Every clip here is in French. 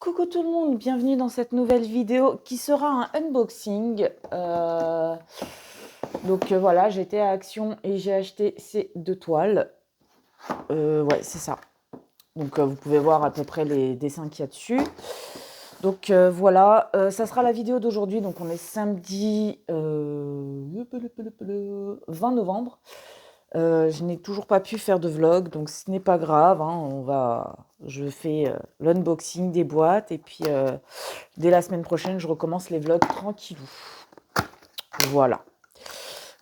Coucou tout le monde, bienvenue dans cette nouvelle vidéo qui sera un unboxing. Voilà, j'étais à Action et j'ai acheté ces deux toiles. Ouais, c'est ça. Donc vous pouvez voir à peu près les dessins qu'il y a dessus. Donc voilà, ça sera la vidéo d'aujourd'hui. Donc on est samedi 20 novembre. Je n'ai toujours pas pu faire de vlog, donc ce n'est pas grave, hein, je fais l'unboxing des boîtes et puis dès la semaine prochaine, je recommence les vlogs tranquillou. Voilà.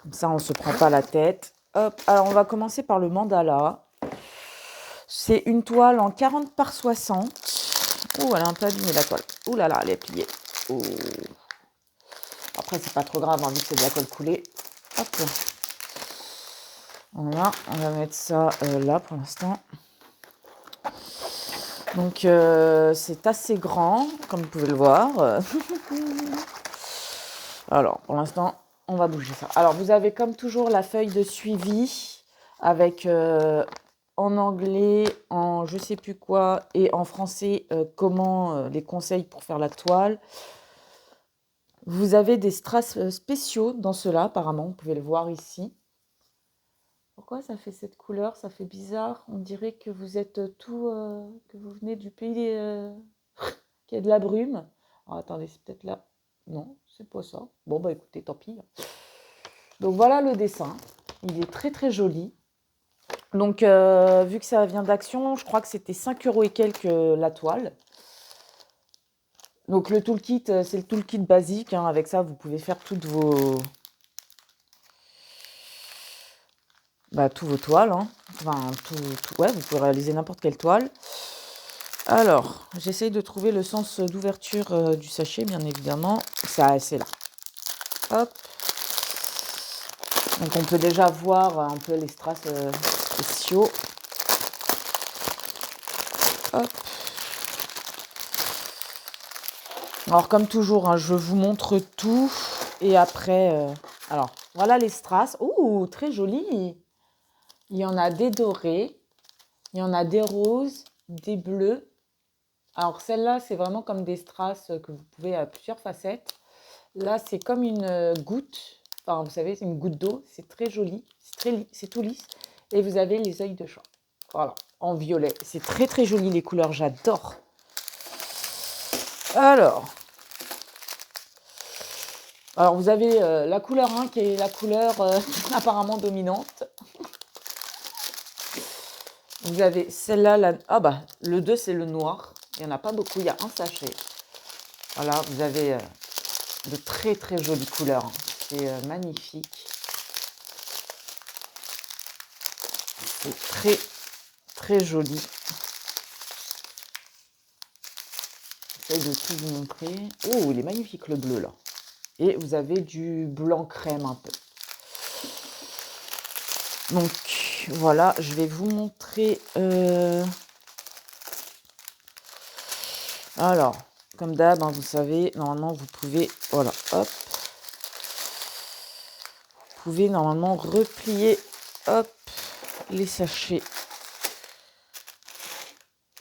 Comme ça, on ne se prend pas la tête. Hop, alors on va commencer par le mandala. C'est une toile en 40 par 60. Ouh, elle a un peu abîmé la toile. Ouh là là, elle est pliée. Ouh. Après, c'est pas trop grave, hein, vu que c'est de la colle coulée. Hop. Voilà, on va mettre ça là pour l'instant. Donc c'est assez grand, comme vous pouvez le voir. Alors pour l'instant, on va bouger ça. Alors vous avez comme toujours la feuille de suivi avec en anglais, en je sais plus quoi, et en français comment les conseils pour faire la toile. Vous avez des strass spéciaux dans cela, apparemment, vous pouvez le voir ici. Pourquoi ça fait cette couleur? Ça fait bizarre. On dirait que vous êtes que vous venez du pays qui a de la brume. Alors, attendez, c'est peut-être là. Non, c'est pas ça. Bon, bah écoutez, tant pis. Donc voilà le dessin. Il est très très joli. Donc vu que ça vient d'Action, je crois que c'était 5 € et quelques la toile. Donc le toolkit, c'est le toolkit basique. Hein. Avec ça, vous pouvez faire toutes tous vos toiles. Hein. Enfin, ouais, vous pouvez réaliser n'importe quelle toile. Alors, j'essaye de trouver le sens d'ouverture du sachet, bien évidemment. C'est là. Hop. Donc, on peut déjà voir un peu les strass spéciaux. Hop. Alors, comme toujours, hein, je vous montre tout. Et après, alors, voilà les strass. Ouh, très joli. Il y en a des dorés. Il y en a des roses, des bleus. Alors, celle-là, c'est vraiment comme des strass que vous pouvez à plusieurs facettes. Là, c'est comme une goutte. Enfin, vous savez, c'est une goutte d'eau. C'est très joli. C'est tout lisse. Et vous avez les œils de chat. Voilà, en violet. C'est très, très joli, les couleurs. J'adore. Alors vous avez la couleur 1 qui est la couleur apparemment dominante. Vous avez celle-là. Ah bah, le 2, c'est le noir. Il n'y en a pas beaucoup. Il y a un sachet. Voilà, vous avez de très, très jolies couleurs. Hein. C'est magnifique. C'est très, très joli. J'essaie de tout vous montrer. Oh, il est magnifique le bleu là. Et vous avez du blanc crème un peu. Donc voilà, je vais vous montrer. Alors, comme d'hab, hein, vous savez, normalement vous pouvez. Voilà, hop. Vous pouvez normalement replier, hop, les sachets.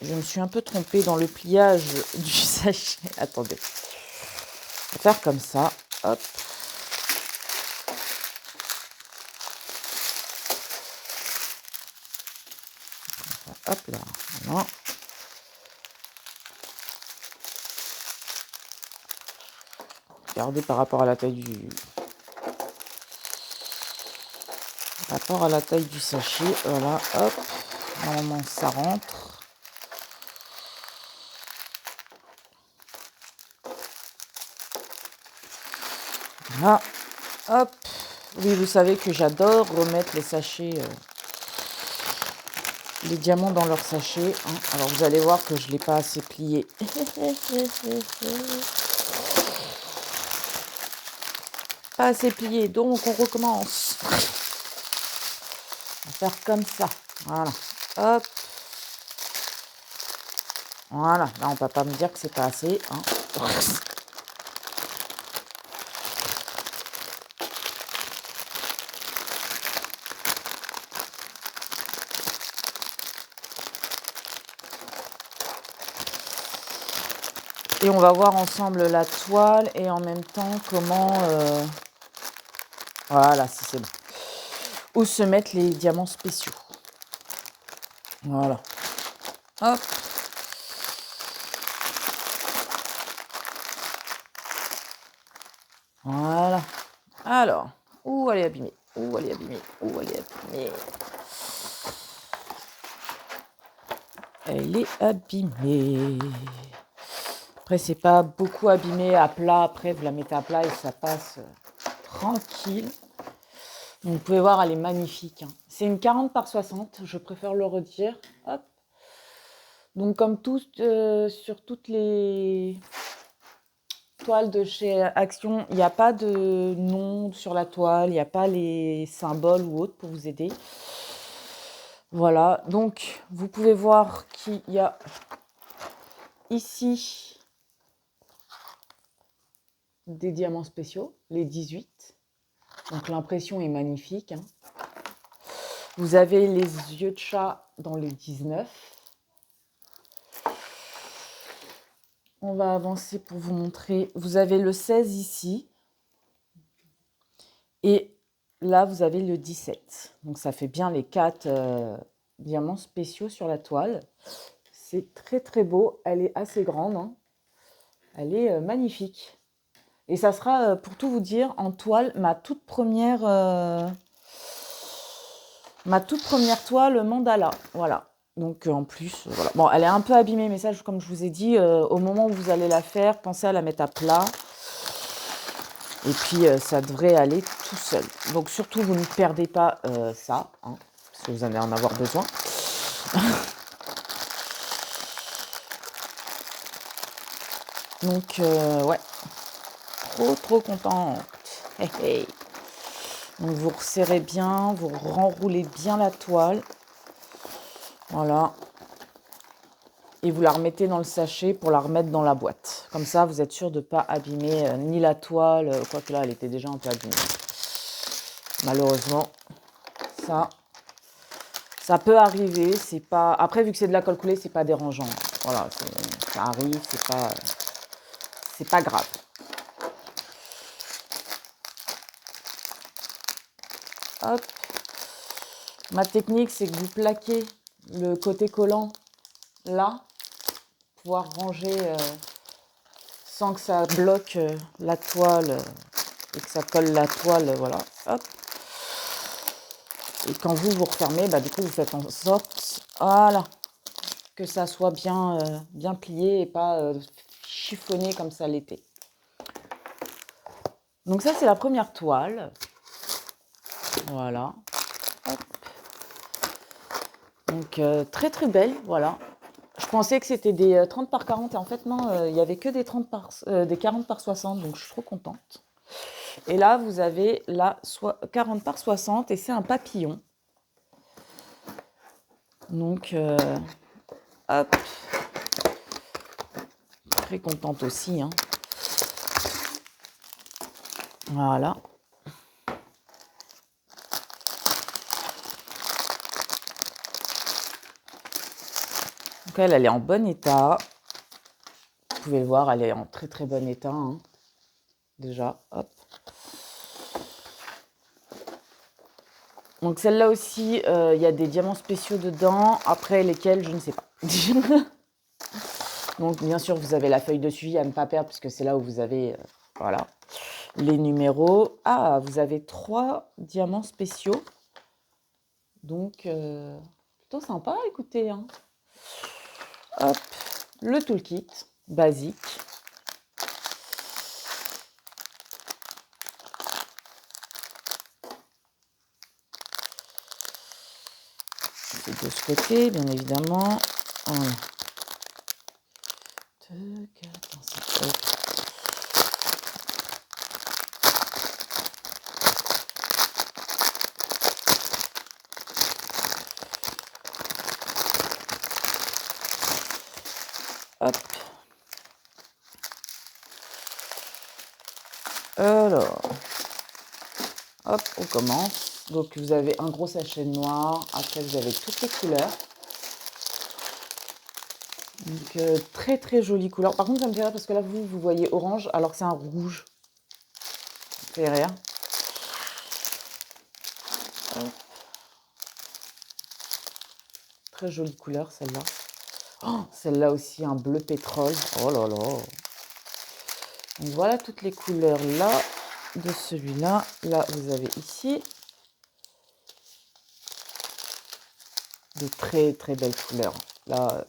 Je me suis un peu trompée dans le pliage du sachet. Attendez. On va faire comme ça. Hop. Hop là. Voilà. Regardez par rapport à la taille du. Par rapport à la taille du sachet. Voilà. Hop. Normalement ça rentre. Voilà. Hop. Oui, vous savez que j'adore remettre les sachets, les diamants dans leurs sachets. Hein. Alors, vous allez voir que je ne l'ai pas assez plié. Pas assez plié, donc on recommence. On va faire comme ça. Voilà. Hop. Voilà. Là, on ne peut pas me dire que c'est pas assez. Hein. Et on va voir ensemble la toile et en même temps comment... Voilà, si c'est bon. Où se mettre les diamants spéciaux. Voilà. Hop. Voilà. Alors, où elle est abîmée? Où elle est abîmée? Où elle est abîmée? Elle est abîmée. Après, c'est pas beaucoup abîmé à plat. Après, vous la mettez à plat et ça passe tranquille. Donc, vous pouvez voir, elle est magnifique. Hein. C'est une 40 par 60, je préfère le redire. Hop. Donc, comme tout, sur toutes les toiles de chez Action, il n'y a pas de nom sur la toile, il n'y a pas les symboles ou autres pour vous aider. Voilà, donc vous pouvez voir qu'il y a ici des diamants spéciaux, les 18. Donc l'impression est magnifique. Hein. Vous avez les yeux de chat dans les 19. On va avancer pour vous montrer. Vous avez le 16 ici. Et là, vous avez le 17. Donc ça fait bien les 4 diamants spéciaux sur la toile. C'est très très beau. Elle est assez grande. Hein. Elle est magnifique. Et ça sera, pour tout vous dire, en toile, ma toute première toile mandala. Voilà. Donc en plus, voilà. Bon, elle est un peu abîmée, mais ça, comme je vous ai dit, au moment où vous allez la faire, pensez à la mettre à plat. Et puis, ça devrait aller tout seul. Donc surtout, vous ne perdez pas ça, hein, parce que vous allez en avoir besoin. Donc, ouais. Trop contente. Hey, hey. Donc vous resserrez bien, vous renroulez bien la toile. Voilà. Et vous la remettez dans le sachet pour la remettre dans la boîte. Comme ça, vous êtes sûr de ne pas abîmer ni la toile, quoique là, elle était déjà un peu abîmée. Malheureusement, ça peut arriver. C'est pas... Après, vu que c'est de la colle coulée, c'est pas dérangeant. Voilà, ça arrive, c'est pas grave. Hop. Ma technique, c'est que vous plaquez le côté collant là, pour pouvoir ranger sans que ça bloque la toile et que ça colle la toile, voilà. Hop. Et quand vous refermez, bah, du coup, vous faites en sorte, voilà, que ça soit bien, bien plié et pas chiffonné comme ça l'était. Donc ça, c'est la première toile. Voilà. Hop. Donc très très belle, voilà. Je pensais que c'était des 30 par 40 et en fait non, il n'y avait que des 40 par 60, donc je suis trop contente. Et là, vous avez la 40 par 60 et c'est un papillon. Donc, hop. Très contente aussi. Hein. Voilà. Donc elle est en bon état. Vous pouvez le voir, elle est en très très bon état. Hein. Déjà, hop. Donc celle-là aussi, il y a des diamants spéciaux dedans. Après lesquels, je ne sais pas. Donc bien sûr, vous avez la feuille de suivi à ne pas perdre puisque c'est là où vous avez voilà, les numéros. Ah, vous avez 3 diamants spéciaux. Donc plutôt sympa, écoutez. Hein. Hop, le toolkit basique. C'est de ce côté, bien évidemment. Voilà. 2, 4, 5, hop. Hop. Alors, hop, on commence. Donc, vous avez un gros sachet noir. Après, vous avez toutes les couleurs. Donc, très très jolie couleur. Par contre, ça me fait rire parce que là, vous voyez orange alors que c'est un rouge. Ça fait rire. Hop. Très jolie couleur, celle-là. Oh, celle-là aussi, un bleu pétrole. Oh là là. Donc, voilà toutes les couleurs là de celui-là. Là, vous avez ici de très très belles couleurs. Là,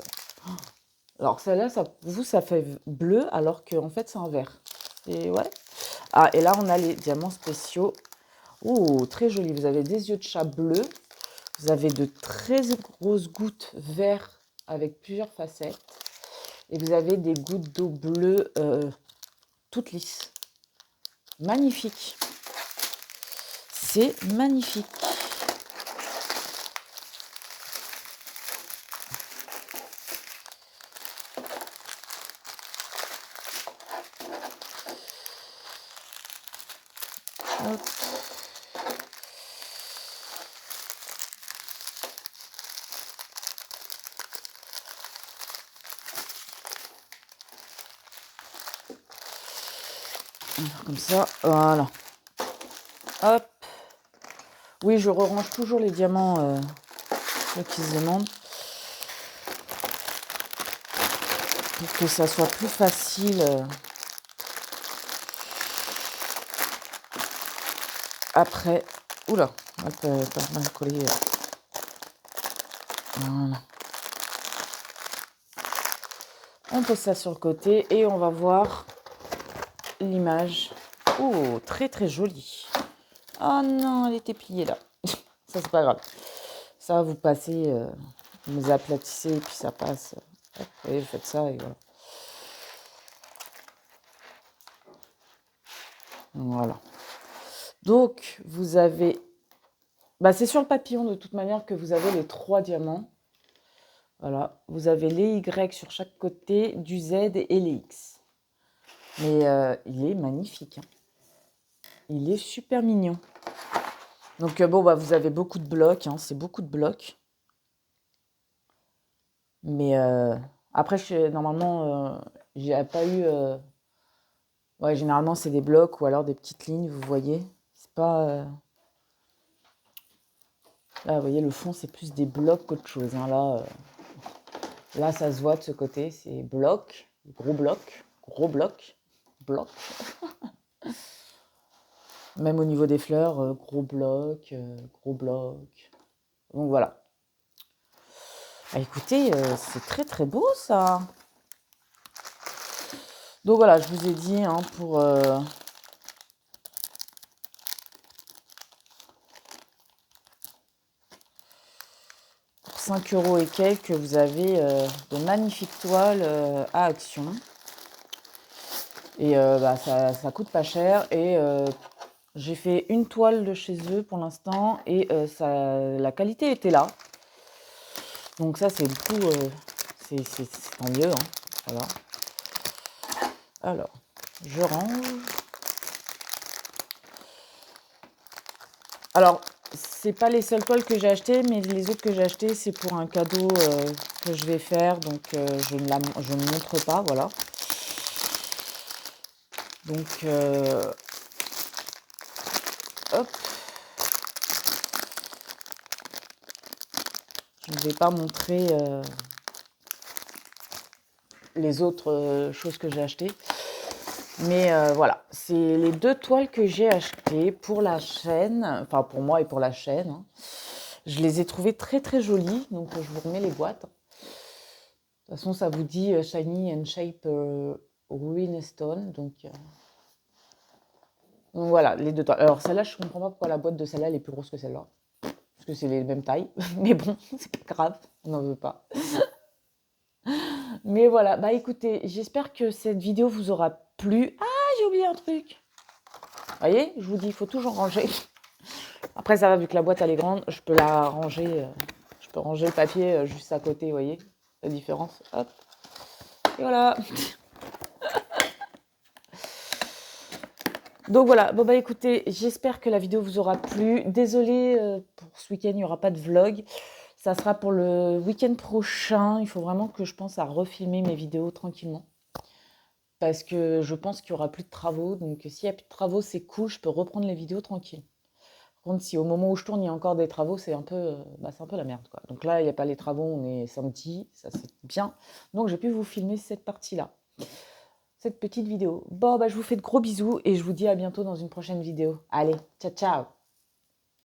alors celle-là, ça fait bleu alors qu'en fait, c'est un vert. Et ouais. Ah, et là, on a les diamants spéciaux. Oh, très joli. Vous avez des yeux de chat bleus. Vous avez de très grosses gouttes vertes avec plusieurs facettes. Et vous avez des gouttes d'eau bleue toutes lisses. Magnifique. C'est magnifique. Hop. Comme ça, voilà. Hop. Oui, je re-range toujours les diamants ceux qui se demandent. Pour que ça soit plus facile après. Oula, pas mal collé. Voilà. On pose ça sur le côté et on va voir l'image. Oh, très très jolie. Oh non, elle était pliée là. Ça, c'est pas grave. Ça, vous passez, vous aplatissez et puis ça passe. Hop, et vous faites ça et voilà. Voilà. Donc, vous avez... Bah, c'est sur le papillon de toute manière que vous avez les 3 diamants. Voilà. Vous avez les Y sur chaque côté, du Z et les X. Mais il est magnifique. Hein. Il est super mignon. Donc, bon, bah, vous avez beaucoup de blocs. Hein, c'est beaucoup de blocs. Mais après, normalement, j'ai pas eu... Ouais, généralement, c'est des blocs ou alors des petites lignes, vous voyez. C'est pas... Là, vous voyez, le fond, c'est plus des blocs qu'autre chose. Hein. Là, ça se voit de ce côté, c'est bloc, gros bloc, bloc. Même au niveau des fleurs, gros bloc, gros bloc. Donc voilà. Bah, écoutez, c'est très très beau ça. Donc voilà, je vous ai dit pour 5 € et quelques, vous avez de magnifiques toiles à Action. Et bah, ça coûte pas cher. Et j'ai fait une toile de chez eux pour l'instant. Et la qualité était là. Donc ça, c'est du coup, c'est tant mieux. Hein. Voilà. Alors, je range. Alors, c'est pas les seules toiles que j'ai achetées, mais les autres que j'ai achetées, c'est pour un cadeau que je vais faire. Donc, je ne montre pas, voilà. Donc, hop. Je ne vais pas montrer les autres choses que j'ai achetées. Mais voilà, c'est les 2 toiles que j'ai achetées pour la chaîne, enfin pour moi et pour la chaîne. Hein. Je les ai trouvées très très jolies, donc je vous remets les boîtes. De toute façon, ça vous dit Shiny and Shape Ruin Stone. Donc voilà, les 2 toiles. Alors celle-là, je ne comprends pas pourquoi la boîte de celle-là elle est plus grosse que celle-là. Parce que c'est les mêmes tailles. Mais bon, c'est pas grave, on n'en veut pas. Mais voilà, bah écoutez, j'espère que cette vidéo vous aura plu. Ah, j'ai oublié un truc. Vous voyez, je vous dis, il faut toujours ranger. Après, ça va, vu que la boîte elle est grande, je peux la ranger. Je peux ranger le papier juste à côté, vous voyez la différence. Hop. Et voilà. Donc voilà, bon bah écoutez, j'espère que la vidéo vous aura plu. Désolée pour ce week-end, il n'y aura pas de vlog. Ça sera pour le week-end prochain. Il faut vraiment que je pense à refilmer mes vidéos tranquillement. Parce que je pense qu'il y aura plus de travaux. Donc s'il y a plus de travaux, c'est cool. Je peux reprendre les vidéos tranquille. Par contre, si au moment où je tourne, il y a encore des travaux, c'est un peu la merde, quoi. Donc là, il n'y a pas les travaux, on est samedi, ça c'est bien. Donc j'ai pu vous filmer cette partie-là, cette petite vidéo. Bon, bah, je vous fais de gros bisous et je vous dis à bientôt dans une prochaine vidéo. Allez, ciao, ciao!